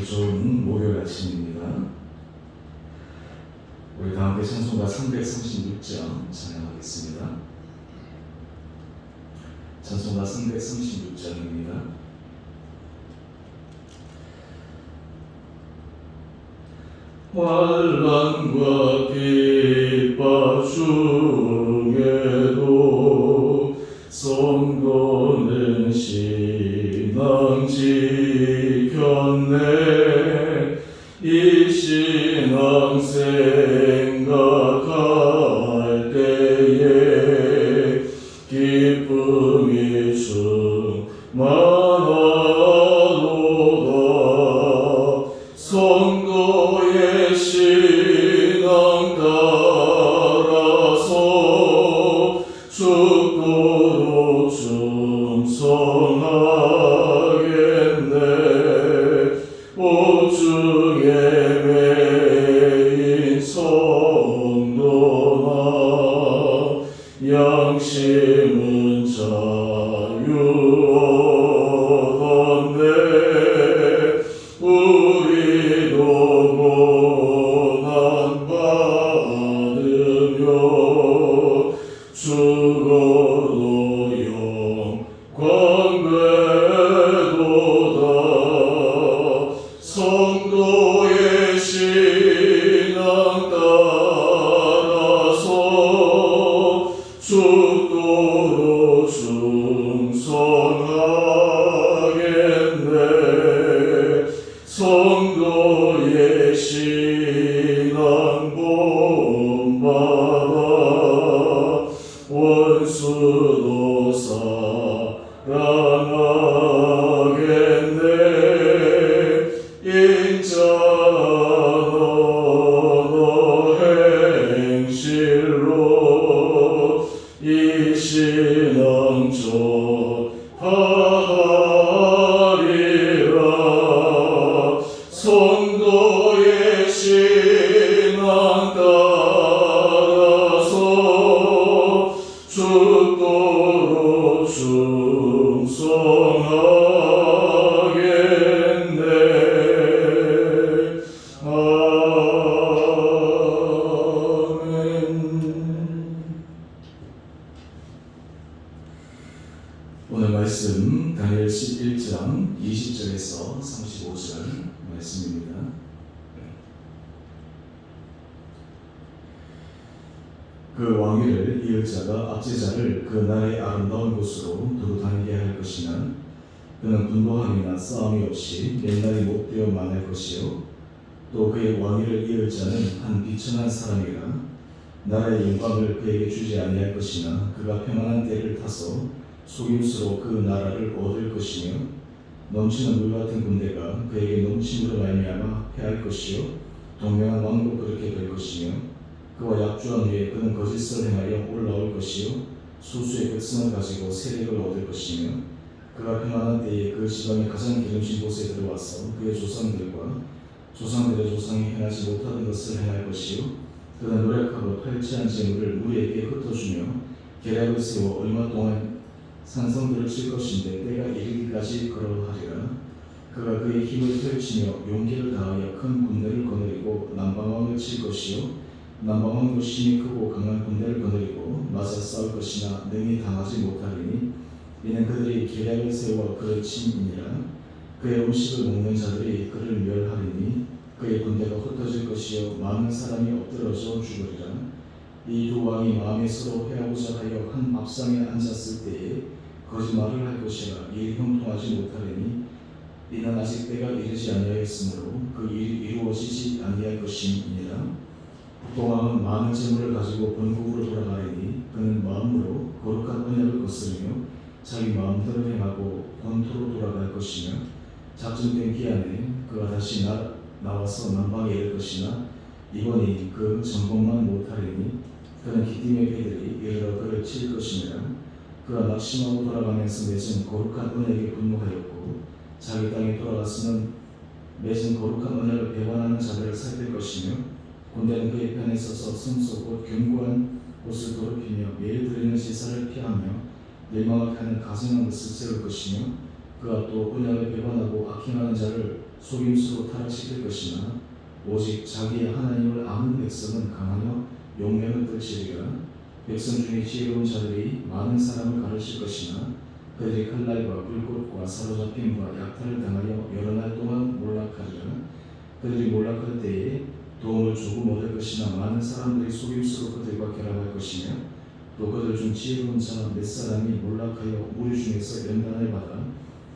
좋은 목요일 아침입니다. 우리 다 함께 찬송가 336장 찬양하겠습니다. 찬송가 336장입니다. 환난과 핍박 중에도 성도는 신앙 지켰네. 이 신앙 생각할 때에 기쁨이 충만하도다. 성도의 신앙 따라서 죽도록 충성하겠네. 오 주의 매인 성도나 양심은 자유 얻었네. 우리도 고난 받으며 죽어도 영광 되도다. 성도의 신앙 따라서 죽도록 충성하겠네. 성도의 신앙 본받아 원수도 사랑하겠네. 인자는 행실로 이 신앙 전하리라. 성도의 신앙 따라서 죽도록 충성하겠네. 오늘 말씀 다니엘 11장 20절에서 35절 말씀입니다. 그 왕위를 이을 자가 압제자를 그 나라의 아름다운 곳으로 두루 다니게 할 것이나 그는 분노함이나 싸움이 없이 맨날이 못되어 만할 것이요 또 그의 왕위를 이을 자는 한 비천한 사람이라 나라의 영광을 그에게 주지 아니할 것이나 그가 평안한 때를 타서 속임수로 그 나라를 얻을 것이며 넘치는 물 같은 군대가 그에게 넘침으로 말미암아 패할 것이요 동명한 왕도 그렇게 될 것이며 그와 약주한 후에 그는 거짓을 행하여 올라올 것이요 소수의 백성을 가지고 세력을 얻을 것이며 그가 평안한 때에 그 지방의 가장 기름진 곳에 들어와서 그의 조상들과 조상들의 조상이 행하지 못하던 것을 행할 것이요 그는 노력하고 탈취한 재물을 우리에게 흩어주며 계략을 세워 얼마 동안 산성들을 칠 것인데 때가 이르기까지 그러하리라. 그가 그의 힘을 펼치며 용기를 다하여 큰 군대를 거느리고 남방왕을 칠 것이요 남방왕도 힘이 크고 강한 군대를 거느리고 맞아 싸울 것이나 능히 당하지 못하리니 이는 그들이 계략을 세워 그를 침이니라. 그의 음식을 먹는 자들이 그를 멸하리니 그의 군대가 흩어질 것이요 많은 사람이 엎드러져 죽으리라. 이 두 왕이 마음에 서로 회하고자 하여 한 밥상에 앉았을 때에 거짓말을 할 것이라. 일이 형통하지 못하리니 이는 아직 때가 이르지 아니하였으므로 그 일이 이루어지지 아니할 것임이니라. 북동왕은 많은 재물을 가지고 본국으로 돌아가리니 그는 마음으로 거룩한 언약을 거스르며 자기 마음대로 행하고 본토로 돌아갈 것이며 작정된 기한에 그가 다시 나와서 남방에 이를 것이나 이번이 그 전공만 못하리니 그는 기띔의 패들이 이르러 그를 칠 것이니라. 그가 낙심하고 돌아가면서 맺은 거룩한 언약에 분노하였고 자기 땅에 돌아가서는 맺은 거룩한 언약을 배반하는 자들을 살필 것이며 군대는 그의 편에 서서 성소 곧 견고한 곳을 더럽히며 매일 드리는 제사를 피하며 멸망하게 하는 가증한 것을 세울 것이며 그가 또 언약을 배반하고 악행하는 자를 속임수로 타락시킬 것이나 오직 자기의 하나님을 아는 백성은 강하며 용맹을 떨치리라. 백성 중에 지혜로운 자들이 많은 사람을 가르칠 것이나 그들이 칼날과 불꽃과 사로잡힘과 약탈을 당하여 여러 날 동안 몰락하리라. 그들이 몰락할 때에 도움을 조금 얻을 것이나 많은 사람들이 속임수로 그들과 결합할 것이며 또 그들 중 지혜로운 자 몇 사람이 몰락하여 무리 중에서 연단을 받아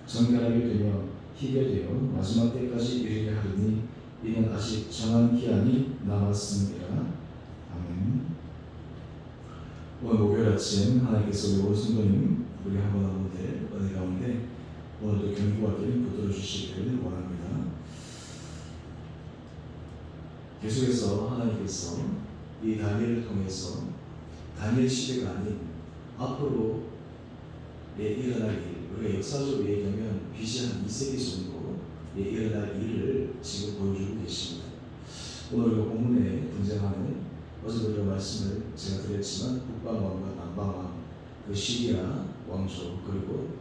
정결하게 되며 희게 되어 마지막 때까지 이르게 하리니 이는 아직 정한 기한이 남았습니다. 아멘. 오늘 목요일 아침 하나님께서 우리 온 성도님 우리 한번 한번들 은혜 가운데 오늘도 견고하게 붙들어 주시기를 원합니다. 계속해서 하나님께서 이 다니엘을 통해서 다니엘 시대가 아닌 앞으로 일어날 일, 우리가 역사적으로 얘기하면 BC 한 2세기 정도 일어날 일을 지금 보여주고 계십니다. 오늘 그 본문에 등장하는 어제 우리가 말씀을 제가 드렸지만 북방왕과 남방왕, 그 시리아 왕조 그리고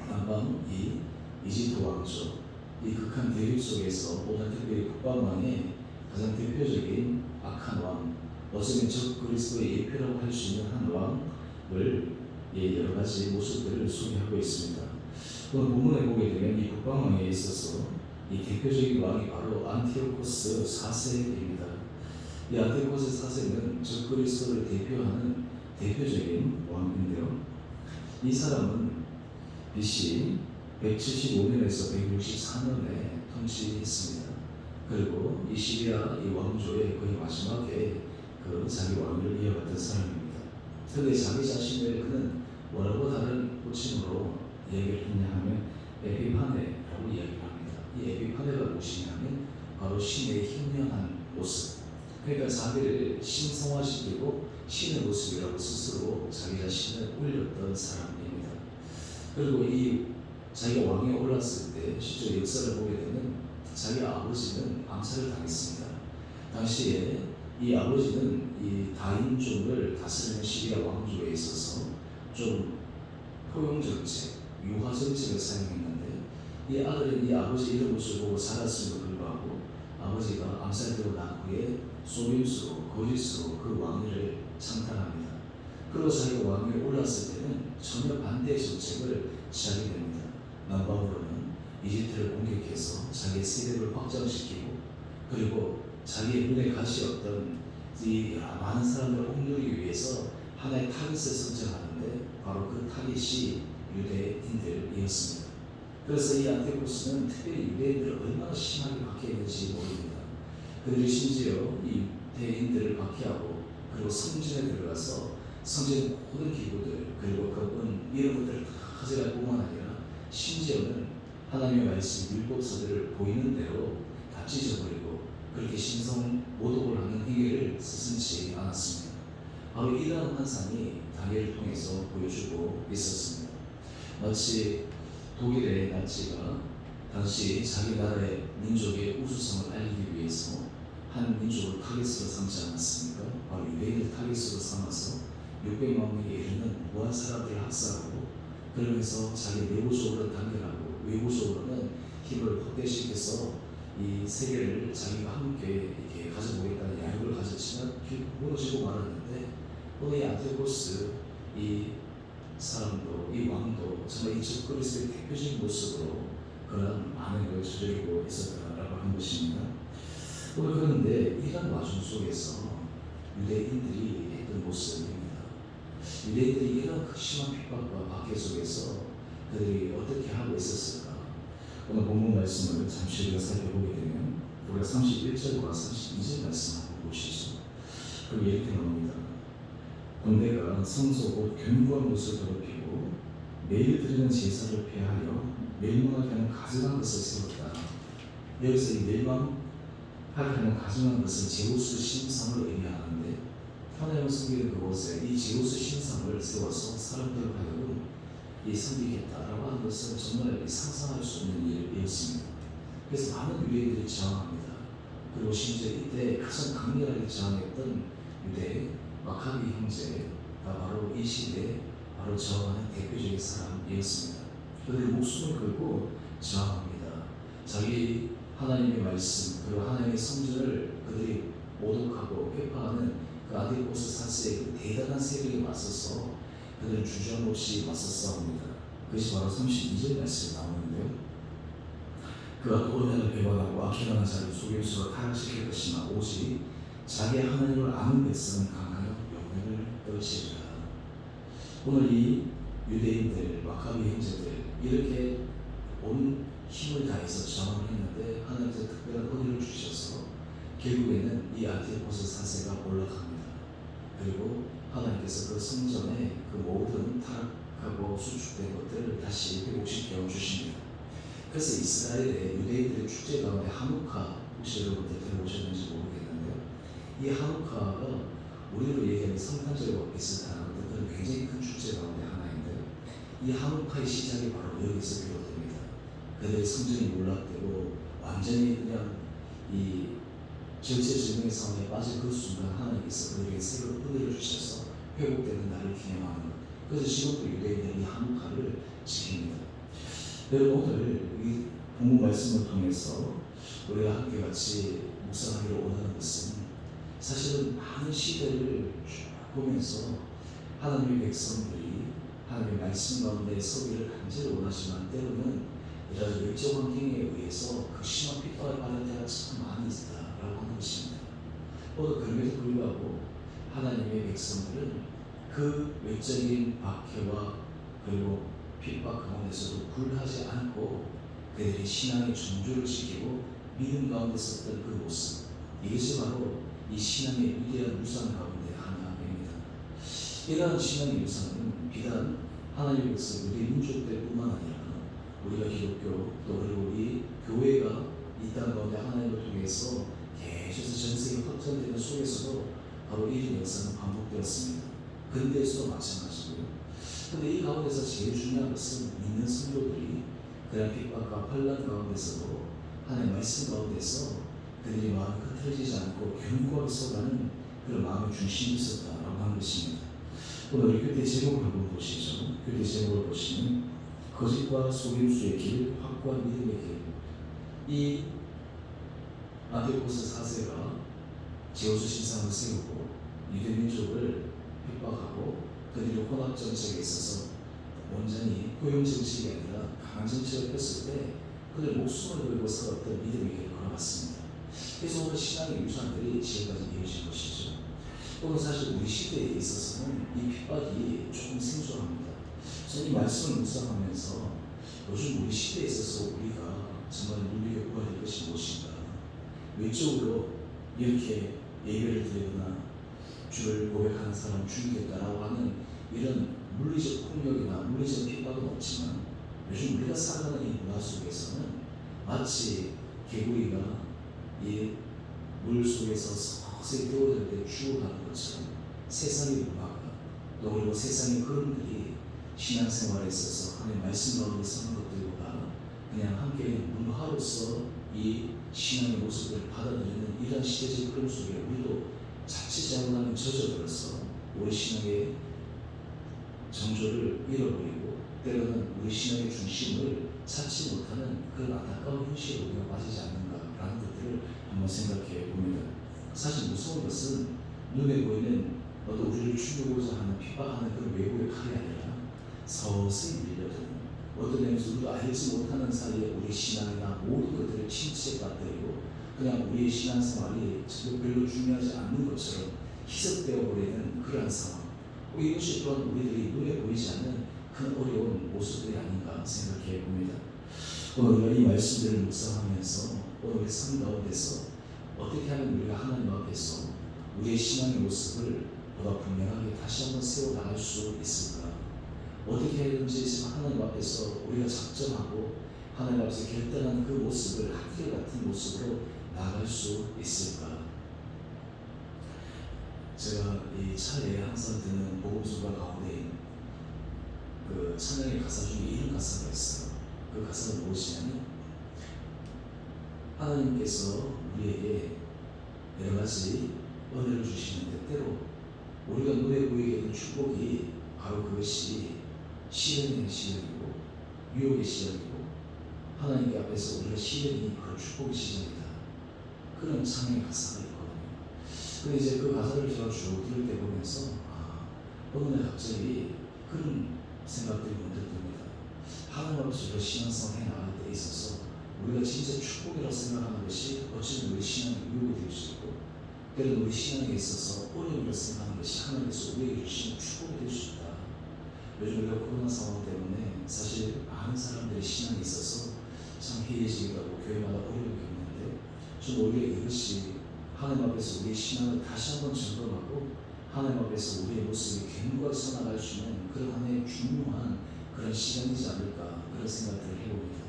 남방 이 이집트 왕조, 이 극한 대립 속에서 오늘 특별히 북방왕의 가장 대표적인 악한 왕, 어쩌면 적 그리스도의 예표라고 할 수 있는 한 왕을 여러 가지 모습들을 소개하고 있습니다. 오늘 본문에 보게 되면 이 북방왕에 있어서 이 대표적인 왕이 바로 안티오코스 4세입니다. 이 안티오코스 4세는 적 그리스도를 대표하는 대표적인 왕인데요. 이 사람은 BC 175년에서 164년에 통치했습니다. 그리고 이 시리아 이 왕조의 거의 마지막에 그 자기 왕위를 이어갔던 사람입니다. 그런데 자기 자신을 그는 뭐라고 다른 호칭으로 얘기를 했냐 하면 에피파네라고 이야기를 합니다. 이 에피파네가 무엇이냐면 바로 신의 현명한 모습, 그러니까 자기를 신성화시키고 신의 모습이라고 스스로 자기 자신을 올렸던 사람입니다. 그리고 이 자기가 왕에 올랐을 때 실제 역사를 보게 되면 자기 아버지는 암살을 당했습니다. 당시에 이 아버지는 이 다인종을 다스리는 시리아 왕조에 있어서 좀 포용 정책, 유화 정책을 사용했는데 이 아들은 이 아버지 이런 모습을 보고 살았음에도 불구하고 아버지가 암살되고 난 후에 속임수로 거짓으로 그 왕위를 창탈합니다. 그리고 자기가 왕위에 올랐을 때는 전혀 반대의 정책을 취하게 됩니다. 남방으로는 이집트를 공격해서 자기의 세력을 확장시키고 그리고 자기의 눈에 가시였던 이 많은 사람들을 억누르기 위해서 하나의 타깃을 선정하는데 바로 그 타깃이 유대인들이었습니다. 그래서 이 안티오코스는 특별히 유대인들을 얼마나 심하게 박해했는지 모릅니다. 그들이 심지어 이 유대인들을 박해하고 그리고 성전에 들어가서 성전의 모든 기구들 그리고 그분 이런 것들을 다 가져갈 뿐만 아니라 심지어는 하나님의 말씀 율법서들을 보이는 대로 다 찢어버리고 그렇게 신성 모독을 하는 행위를 스승치 않았습니다. 바로 이러한 환상이 다니엘을 통해서 보여주고 있었습니다. 마치 독일의 나치가 당시 자기 나라의 민족의 우수성을 알리기 위해서 한 민족을 타깃으로 삼지 않았습니까? 바로 유대인을 타깃으로 삼아서 600만 명에 이르는 무한 사람들을 학살하고 그러면서 자기 내부적으로는 단결하고 외부적으로는 힘을 확대시켜서 이 세계를 자기가 함께 이렇게 가져보겠다는 야욕을 가졌지만 결국 무너지고 말았는데 오늘 이 안티오코스 이 사람도 이 왕도 정말 이 적그리스도의 대표적인 모습으로 그런 많은 걸 저지르고 있었다라고 하는 것입니다. 오늘 그런데 이런 와중 속에서 유대인들이 했던 모습입니다. 유대인들이 이런 심한 핍박과 박해 속에서 그들이 어떻게 하고 있었을까? 오늘 본문 말씀을 잠시 우리가 살펴보게 되면 우리가 31절과 32절 말씀 한번 보시죠. 그럼 이렇게 나옵니다. 군대가 성소 곧 견고한 곳을 더럽히고 매일 드리는 제사를 폐하여 멸망하게 하는 가증한 것을 세웠다. 여기서 이 멸망하게 하는 가증한 것은 제우스 신상을 의미하는데 하나님을 섬기는 그곳에 이 제우스 신상을 세워서 사람들을 하여금 이 섬기겠다라고 하는 것은 정말 상상할 수 없는 일이었습니다. 그래서 많은 유대인들이 저항합니다. 그리고 심지어 이때 가장 강렬하게 저항했던 유대 마카비 형제가 바로 이 시대에 바로 저항하는 대표적인 사람이었습니다. 그들이 목숨을 걸고 저항합니다. 자기 하나님의 말씀 그리고 하나님의 성전을 그들이 모독하고 회파하는 그 안티오코스 4세의 그 대단한 세력에 맞서서 그들은 주저함없이 맞서 싸웁니다. 그것이 바로 32절 말씀에 나오는데요. 그가 도르면을 배반하고 악행하는 자를 속임수로 타락시킬 것이나 오직 자기 하나님을 아는 백성은 강하여 영광을 떨치리라. 오늘 이 유대인들, 마카비 형제들 이렇게 온 힘을 다해서 저항을 했는데 하나님께서 특별한 은혜를 주셔서 결국에는 이 안티오코스 4세가 올라갑니다. 그리고 하나님께서 그 성전의 그 모든 타락하고 수축된 것들을 다시 회복시켜 주십니다. 그래서 이스라엘의 유대인들의 축제 가운데 하누카 혹시 여러분들 들어보셨는지 모르겠는데요. 이 하누카가 우리로 얘기하는 성탄절과 비슷한 어떤 굉장히 큰 축제 가운데 하나인데요. 이 하누카의 시작이 바로 여기서 비롯됩니다. 그들의 성전이 몰락되고 완전히 그냥 이 절체절명의 상황에 빠진 그 순간 하나님께서 그들에게 새로운 은혜를 주셔서 회복되는 날을 기념하는 것. 그래서 지금도 유대인들이 이 하누카를 지킵니다. 여러분 오늘 이 본문 말씀을 통해서 우리가 함께 같이 묵상하기를 원하는 것은 사실은 많은 시대를 쭉 보면서 하나님의 백성들이 하나님의 말씀 가운데 서기를 간절히 원하지만 때로는 이런 외적 환경에 의해서 그 심한 핍박을 받을 때가 참 많이 있다라고 하는 것입니다. 그럼에도 불구하고 하나님의 백성들은 그 외적인 박해와 그리고 핍박 가운데서도 굴하지 않고 그들이 신앙의 정조를 지키고 믿음 가운데 섰던 그 모습, 이것이 바로 이 신앙의 위대한 유산 가운데 하나입니다. 이러한 신앙의 유산은 비단 하나님의 백성 우리 민족들뿐만 아니라 우리가 기독교 또 그리고 우리 교회가 이 땅 가운데 하나님을 통해서 계속해서 전 세계 확장되는 속에서도 바로 이런 역사는 반복되었습니다. 근대에서도 마찬가지고요. 그런데 이 가운데서 제일 중요한 것은 믿는 성도들이 그런 핍박과 환난 가운데서도 하나님의 말씀 가운데서 그들이 마음이 흐트러지지 않고 견고하게 서가는 그런 마음의 중심이 있었다라고 하는 것입니다. 오늘 우리 교대 제목을 한번 보시죠. 교대 제목을 보시면 거짓과 속임수의 길, 확고한 믿음의 길. 이 안티오코스 4세가 제우스 신상을 세우고 유대 민족을 핍박하고 그들이 혼합 정책에 있어서 온전히 포용 정책이 아니라 강한 정책을 폈을 때 그들 목숨을 걸고 살았던 믿음의 길을 걸어갔습니다. 그래서 오늘 신앙의 유산들이 지금까지 이어진 것이죠. 오늘 사실 우리 시대에 있어서는 이 핍박이 조금 생소합니다. 저는 이 말씀을 묵상하면서 요즘 우리 시대에 있어서 우리가 정말 눈여겨봐야 될 것이 무엇인가. 외적으로 이렇게 예배를 드리거나 주를 고백하는 사람을 죽이겠다라고 하는 이런 물리적 폭력이나 물리적 핍박은 없지만 요즘 우리가 살아가는 이 문화 속에서는 마치 개구리가 이 물 속에서 서서히 뛰어들 때 죽어가는 것처럼 세상의 문화가 또 그리고 세상의 흐름들이 신앙생활에 있어서 하나님의 말씀 가운데 서는 것들보다 그냥 함께 문화로서 이 신앙의 모습을 받아들이는 이런 시대적 흐름 속에 우리도 자칫 잘못하면 젖어들어서 우리 신앙의 정조를 잃어버리고 때로는 우리 신앙의 중심을 찾지 못하는 그런 안타까운 현실에 우리가 빠지지 않는가라는 것들을 한번 생각해 봅니다. 사실 무서운 것은 눈에 보이는 어떤 우리를 죽이고자 하는 핍박하는 그런 외부의 칼이 아니라 서서히 밀려드는 어떤 면에서 우리도 알지 못하는 사이에 우리 신앙이나 모든 것들을 침체에 빠뜨리고 그냥 우리의 신앙생활이 별로 중요하지 않는 것처럼 희석되어 버리는 그러한 상황. 이것이 또한 우리들이 눈에 보이지 않는 큰 어려운 모습들이 아닌가 생각해 봅니다. 오늘 우리가 이 말씀들을 묵상하면서 오늘 우리 삶 가운데서 어떻게 하면 우리가 하나님 앞에서 우리의 신앙의 모습을 보다 분명하게 다시 한번 세워 나갈 수 있을까? 어떻게 해야든지 지금 하나님 앞에서 우리가 작정하고 하나님 앞에서 결단한 그 모습을 한결 같은 모습으로 나갈 수 있을까? 제가 이 차에 항상 듣는 복음서가 가운데 그 찬양의 가사 중에 이런 가사가 있어요. 그 가사는 무엇이냐면 하나님께서 우리에게 여러 가지 은혜를 주시는데 때로 우리가 눈에 보이게 된 축복이 바로 그것이 시련의 시련이고 유혹의 시련이고 하나님께 앞에서 우리가 시련이 그런 축복의 시즌이다. 그런 찬양의 가사가 있거든요. 근데 이제 그 가사를 제가 쭉 들을 때 보면서 어느 날 갑자기 그런 생각들이 문득 듭니다. 하나님 앞에서 우리가 신앙생활 해나갈 때 있어서 우리가 진짜 축복이라고 생각하는 것이 어쩌면 우리 신앙의 유혹이 될 수 있고, 때로는 우리 신앙에 있어서 어려움이라고 생각하는 것이 하나님께서 우리에게 주시는 축복이 될 수 있다. 요즘 우리가 코로나 상황 때문에 사실 많은 사람들이 신앙에 있어서 참 해이해지기도 하고 교회마다 어려움이 겪는데, 좀 오히려 이것이 하나님 앞에서 우리의 신앙을 다시 한번 점검하고 하나님 앞에서 우리의 모습이 견고해서 나갈 수 있는 그런 하나의 중요한 그런 시간이지 않을까, 그런 생각들을 해봅니다.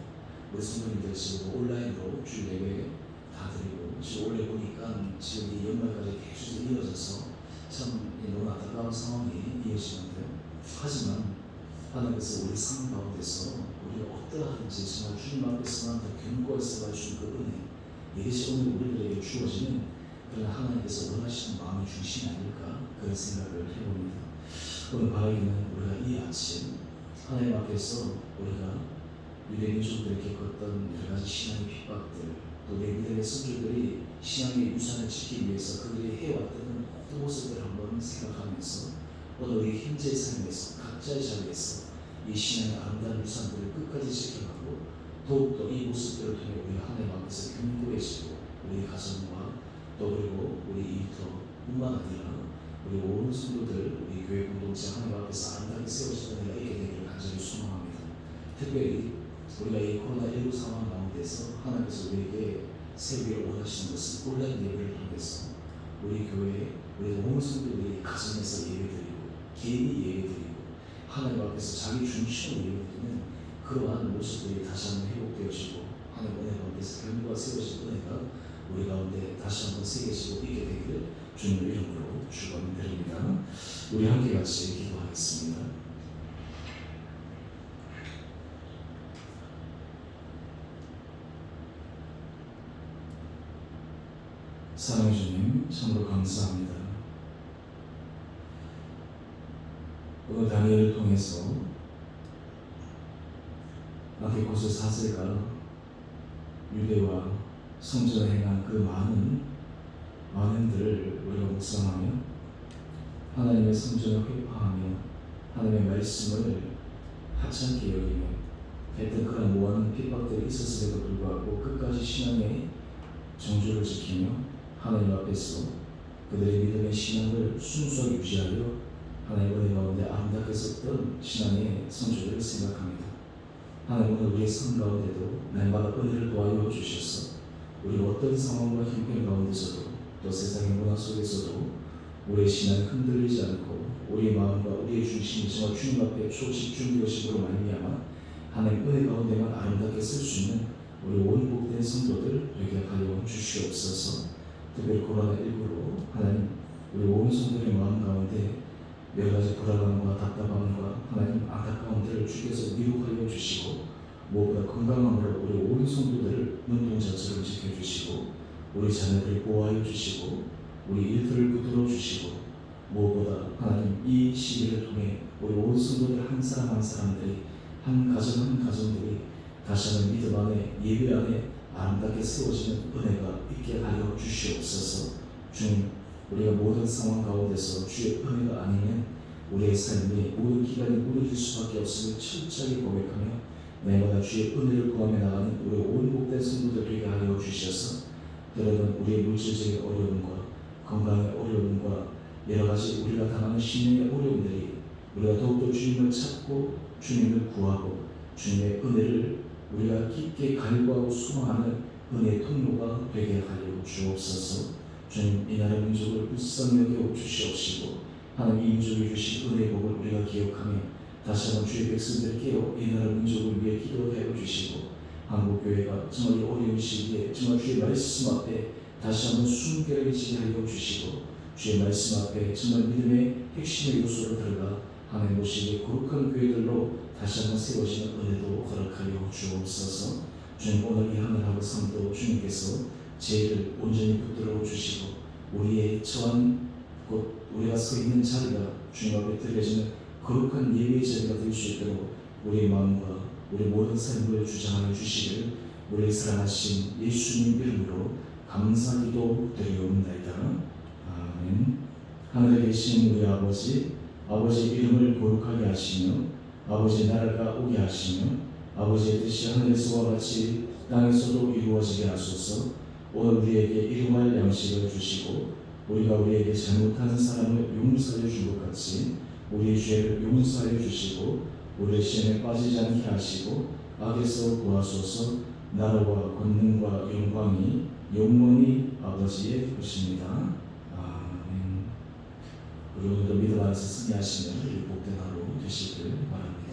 우리 성도님들 지금 온라인으로 주 예배 다 드리고, 지금 올해 보니까 지금 이 연말까지 계속 이어져서 참 너무 안타까운 상황이 이어지는데요. 하지만 하나님께서 우리 삶 가운데서 우리가 어떠하든지 정말 주님 앞에서만 더 견고해서 갈 수 있는 그 은혜, 이것이 오늘 우리들에게 주어지는 그런 하나님께서 원하시는 마음의 중심이 아닐까, 그런 생각을 해봅니다. 오늘 바라기는 우리가 이 아침 하나님 앞에서 우리가 유대 민족들이 겪었던 여러 가지 신앙의 핍박들, 또 내 믿음의 선조들이 신앙의 유산을 지키기 위해서 그들이 해왔던 그 모습들을 한번 생각하면서 오늘 우리 현재의 삶에서 각자의 자리에서 이 신앙의 아름다운 유산들을 끝까지 지켜가고, 더욱더 이 모습들을 통해 우리가 하나님 앞에서 견고해지고, 우리 가정과 또 그리고 우리 일터뿐만 아니라 우리 온 성도들, 우리 교회 공동체 하나님 앞에서 아름답게 세워지는 은혜가 있게 되기를 간절히 소망합니다. 특별히 우리가 이 코로나19 상황 가운데서 하나님께서 우리에게 세우기를 원하시는 것은 온라인 예배를 통해서 우리 교회, 우리 온 성도들이 가정에서 예배드리고 개인이 예배드리고 하나님 앞에서 자기 중심으로 예배드리는 그러한 모습들이 다시 한번 회복되어지고, 하나님 은혜 가운데서 견고가 세워진 은혜가 우리 가운데 다시 한번 새겨지고 있게 되기를 주님의 이름으로 축원드립니다. 우리 함께 같이 기도하겠습니다. 사랑해 주님, 참으로 감사합니다. 오늘 다니엘을 통해서 아디고스 4세가 유대와 성전에 행한 그 많은 만행들을 우리가 묵상하며 하나님의 성전을 회파하며 하나님의 말씀을 하찮게 여기며 했던 그런 모아는 핍박들이 있었음에도 불구하고 끝까지 신앙의 정조를 지키며 하나님 앞에서 그들의 믿음의 신앙을 순수하게 유지하여 하나님 은혜 가운데 아름답게 썼던 신앙의 성조들을 생각합니다. 하나님 오늘 우리의 삶 가운데도 날마다 은혜를 도와여 주셔서 우리가 어떤 상황과 형편 가운데서도 또 세상의 문화 속에서도 우리의 신앙이 흔들리지 않고 우리의 마음과 우리의 중심이 정말 주님 앞에 초집중되어심으로 말미암아 하나님 은혜 가운데만 아름답게 쓸 수 있는 우리 온 복된 성도들 되게 하여 주시옵소서. 특별히 코로나19로 하나님 우리 온 성도의 마음 가운데 여러 가지 불안함과 답답함과 하나님 안타까움들을 주께서 위로하여 주시고, 무엇보다 건강함으로 우리 온 성도들을 눈동자처럼 지켜주시고, 우리 자녀들을 보호하여 주시고, 우리 일터를 붙들어 주시고, 무엇보다 하나님 이 시기를 통해 우리 온 성도들 한 사람 한 사람들이, 한 가정 한 가정들이 다시 한번 믿음 안에 예배 안에 아름답게 세워지는 은혜가 있게 하여 주시옵소서. 주님, 우리가 모든 상황 가운데서 주의 은혜가 아니면 우리의 삶이 모든 기간이 무너질 수밖에 없음을 철저하게 고백하며 매마다 주의 은혜를 구하며 나가는 우리 온 복된 성도들 되게 하여 주셔서, 때로는 우리의 물질적인 어려움과 건강의 어려움과 여러 가지 우리가 당하는 신앙의 어려움들이 우리가 더욱더 주님을 찾고 주님을 구하고 주님의 은혜를 우리가 깊게 갈구하고 소망하는 은혜의 통로가 되게 하여 주옵소서. 주님, 이 나라 민족을 불쌍히 여겨 주시옵시고 하나님 이 민족이 주신 은혜의 복을 우리가 기억하며 다시 한번 주의 백성들을 깨어 이 나라 민족을 위해 기도하여 주시고, 한국교회가 정말 이 어려운 시기에 정말 주의 말씀 앞에 다시 한번 순결해지게 하여 주시고, 주의 말씀 앞에 정말 믿음의 핵심의 요소로 들어가 하나님 오시기에 거룩한 교회들로 다시 한번 세워지는 은혜도 허락하여 주옵소서. 주님, 오늘 이 하늘하고 삶도 주님께서 죄를 온전히 붙들어 주시고 우리의 처한 곳, 우리가 서 있는 자리가 주님 앞에 드려지는 거룩한 예배의 자리가 될 수 있도록 우리의 마음과 우리 모든 삶을 주장하여 주시기를 우리 사랑하신 예수님 이름으로 감사기도 드리옵나이다. 아멘. 하늘에 계신 우리 아버지, 아버지 이름을 거룩하게 하시며 아버지 나라가 오게 하시며 아버지의 뜻이 하늘에서와 같이 땅에서도 이루어지게 하소서. 오늘 우리에게 일용할 양식을 주시고 우리가 우리에게 잘못한 사람을 용서해 준 것 같이 우리의 죄를 용서해 주시고 우리의 시험에 빠지지 않게 하시고 악에서 구하소서. 나라와 권능과 영광이 영원히 아버지의 것입니다. 아멘. 그리고 믿음 안에서 승리하시면 복된 하루 되시길 바랍니다.